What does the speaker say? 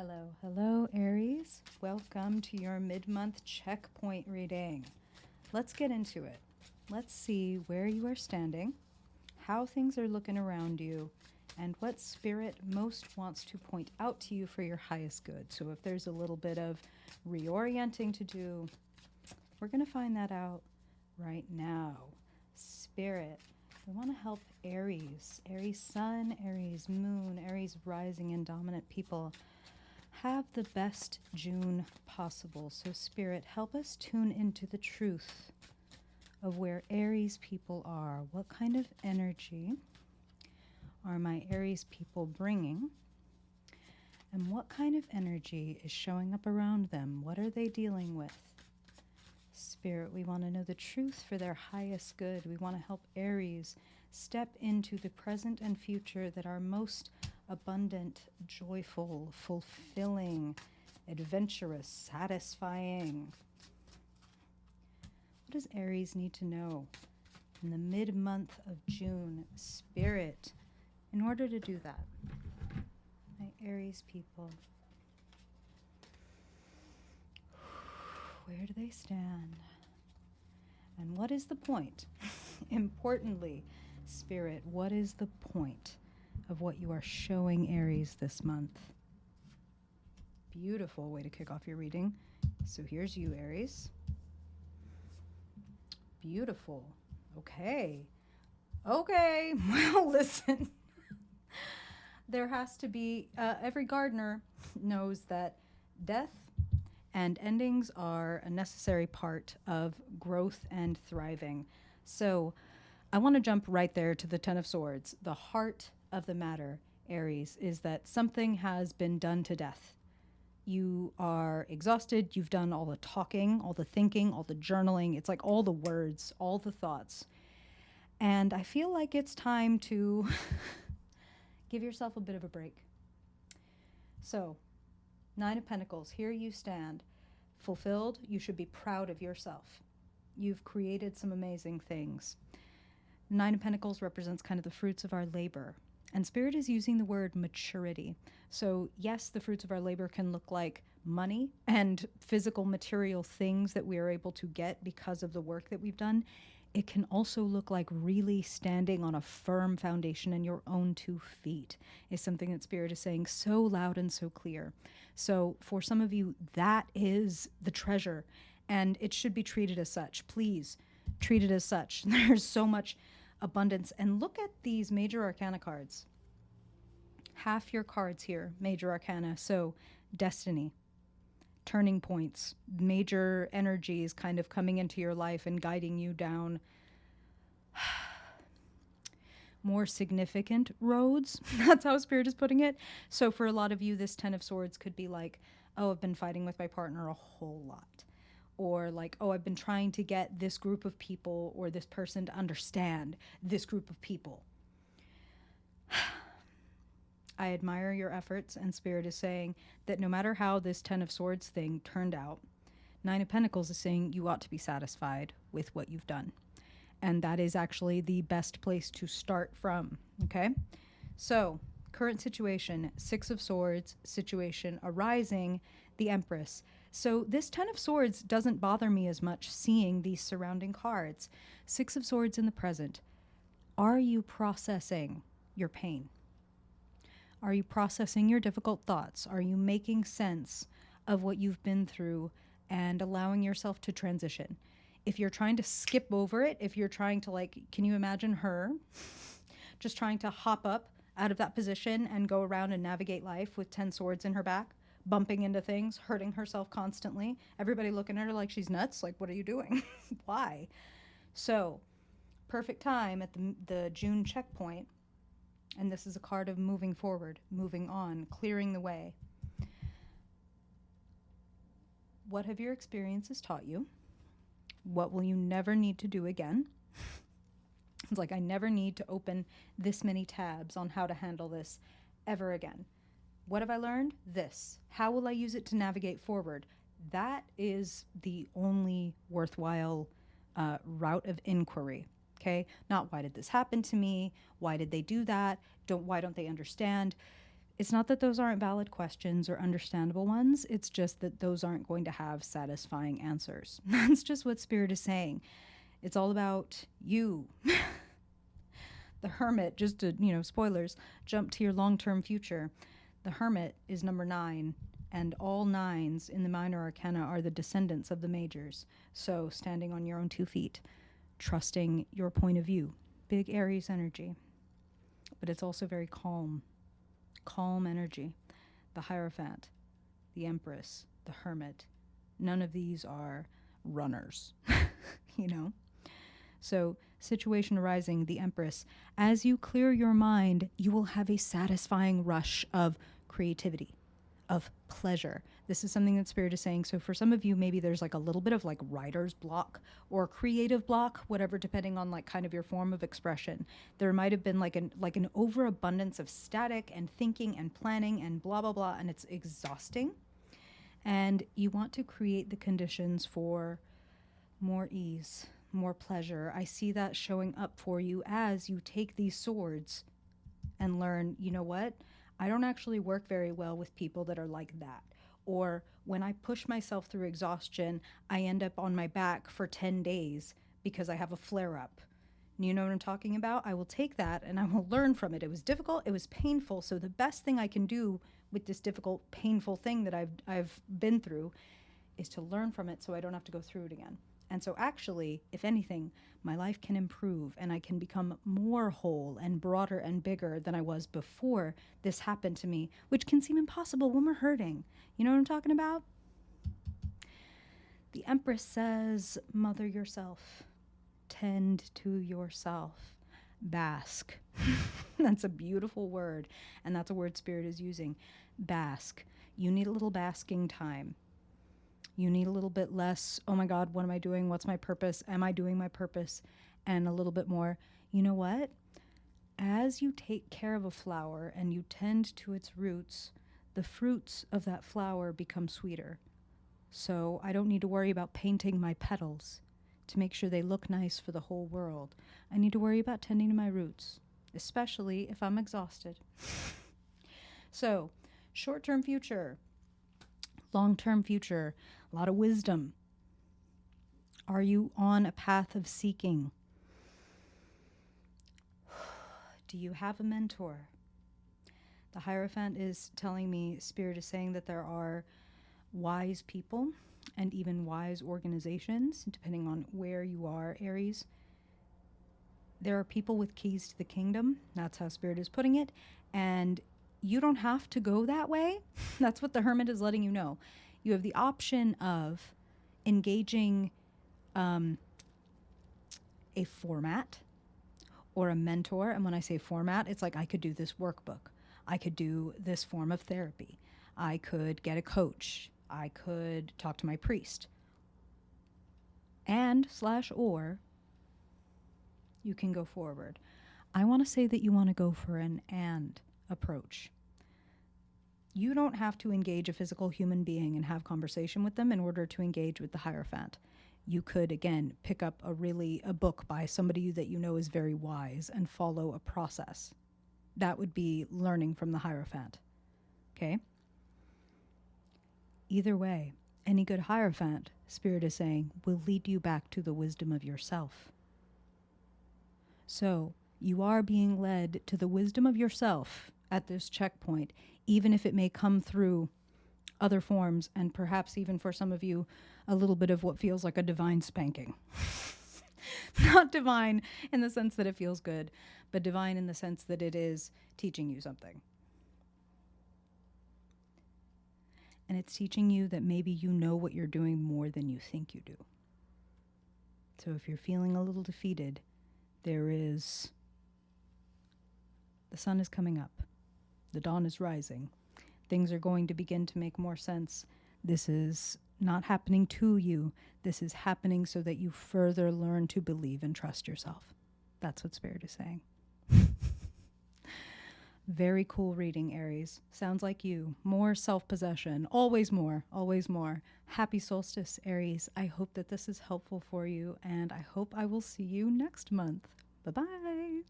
Hello, hello, Aries. Welcome to your mid-month checkpoint reading. Let's get into it. Let's see where you are standing, how things are looking around you, and what spirit most wants to point out to you for your highest good. So if there's a little bit of reorienting to do, we're going to find that out right now. Spirit, we want to help Aries, Aries sun, Aries moon, Aries rising and dominant people have the best June possible. So Spirit, help us tune into the truth of where Aries people are. What kind of energy are my Aries people bringing? And what kind of energy is showing up around them? What are they dealing with? Spirit, we want to know the truth for their highest good. We want to help Aries step into the present and future that are most abundant, joyful, fulfilling, adventurous, satisfying. What does Aries need to know in the mid-month of June, Spirit, in order to do that? My Aries people. Where do they stand? And what is the point? Importantly, Spirit, what is the point of what you are showing Aries this month? Beautiful way to kick off your reading. So here's you, Aries. Beautiful. Okay. Well, listen. There has to be, every gardener knows that death and endings are a necessary part of growth and thriving. So I want to jump right there to the Ten of Swords. The heart of the matter, Aries, is that something has been done to death. You are exhausted. You've done all the talking, all the thinking, all the journaling. It's like all the words, all the thoughts. And I feel like it's time to give yourself a bit of a break. So, Nine of Pentacles, here you stand. Fulfilled, you should be proud of yourself. You've created some amazing things. Nine of Pentacles represents kind of the fruits of our labor. And Spirit is using the word maturity. So yes, the fruits of our labor can look like money and physical material things that we are able to get because of the work that we've done. It can also look like really standing on a firm foundation in your own 2 feet is something that Spirit is saying so loud and so clear. So for some of you, that is the treasure, and it should be treated as such. Please treat it as such. There's so much abundance. And look at these major arcana cards. Half your cards here, major arcana. So destiny, turning points, major energies kind of coming into your life and guiding you down more significant roads. That's how Spirit is putting it. So for a lot of you, this Ten of Swords could be like, oh, I've been fighting with my partner a whole lot. Or like, oh, I've been trying to get this group of people or this person to understand this group of people. I admire your efforts, and Spirit is saying that no matter how this Ten of Swords thing turned out, Nine of Pentacles is saying you ought to be satisfied with what you've done. And that is actually the best place to start from, okay? So, current situation, Six of Swords situation arising, the Empress. So this Ten of Swords doesn't bother me as much seeing these surrounding cards. Six of Swords in the present. Are you processing your pain? Are you processing your difficult thoughts? Are you making sense of what you've been through and allowing yourself to transition? If you're trying to skip over it, if you're trying to, like, can you imagine her just trying to hop up out of that position and go around and navigate life with 10 swords in her back, bumping into things, hurting herself constantly, everybody looking at her like she's nuts, like, what are you doing? Why? So, perfect time at the June checkpoint. And this is a card of moving forward, moving on, clearing the way. What have your experiences taught you? What will you never need to do again? It's like, I never need to open this many tabs on how to handle this ever again. What have I learned? This. How will I use it to navigate forward? That is the only worthwhile route of inquiry. Okay, not why did this happen to me? Why did they do that? Why don't they understand? It's not that those aren't valid questions or understandable ones. It's just that those aren't going to have satisfying answers. That's just what Spirit is saying. It's all about you. The Hermit, just to, spoilers, jump to your long-term future. The Hermit is number 9, and all 9s in the minor arcana are the descendants of the majors. So standing on your own 2 feet, trusting your point of view. Big Aries energy. But it's also very calm. Calm energy. The Hierophant, the Empress, the Hermit. None of these are runners, So, situation arising, the Empress. As you clear your mind, you will have a satisfying rush of creativity, of pleasure. This is something that Spirit is saying. So for some of you, maybe there's like a little bit of like writer's block or creative block, whatever, depending on like kind of your form of expression. There might have been like an overabundance of static and thinking and planning and blah, blah, blah, and it's exhausting. And you want to create the conditions for more ease, more pleasure. I see that showing up for you as you take these swords and learn, you know what? I don't actually work very well with people that are like that. Or when I push myself through exhaustion, I end up on my back for 10 days because I have a flare up. You know what I'm talking about? I will take that and I will learn from it. It was difficult, it was painful. So the best thing I can do with this difficult, painful thing that I've been through is to learn from it so I don't have to go through it again. And so actually, if anything, my life can improve and I can become more whole and broader and bigger than I was before this happened to me, which can seem impossible when we're hurting. You know what I'm talking about? The Empress says, mother yourself, tend to yourself, bask. That's a beautiful word, and that's a word Spirit is using. Bask. You need a little basking time. You need a little bit less, oh my God, what am I doing? What's my purpose? Am I doing my purpose? And a little bit more, you know what? As you take care of a flower and you tend to its roots, the fruits of that flower become sweeter. So I don't need to worry about painting my petals to make sure they look nice for the whole world. I need to worry about tending to my roots, especially if I'm exhausted. So, short-term future, long-term future, a lot of wisdom. Are you on a path of seeking? Do you have a mentor? The Hierophant is telling me, Spirit is saying that there are wise people and even wise organizations, depending on where you are, Aries. There are people with keys to the kingdom. That's how Spirit is putting it. And you don't have to go that way. That's what the Hermit is letting you know. You have the option of engaging a format or a mentor. And when I say format, it's like I could do this workbook. I could do this form of therapy. I could get a coach. I could talk to my priest. Or you can go forward. I want to say that you want to go for an and approach. You don't have to engage a physical human being and have conversation with them in order to engage with the Hierophant. You could, again, pick up a book by somebody that you know is very wise and follow a process. That would be learning from the Hierophant. Okay? Either way, any good Hierophant, Spirit is saying, will lead you back to the wisdom of yourself. So, you are being led to the wisdom of yourself at this checkpoint, even if it may come through other forms, and perhaps even for some of you, a little bit of what feels like a divine spanking. Not divine in the sense that it feels good, but divine in the sense that it is teaching you something. And it's teaching you that maybe you know what you're doing more than you think you do. So if you're feeling a little defeated, the sun is coming up. The dawn is rising. Things are going to begin to make more sense. This is not happening to you. This is happening so that you further learn to believe and trust yourself. That's what Spirit is saying. Very cool reading, Aries. Sounds like you. More self-possession. Always more. Always more. Happy solstice, Aries. I hope that this is helpful for you, and I hope I will see you next month. Bye-bye.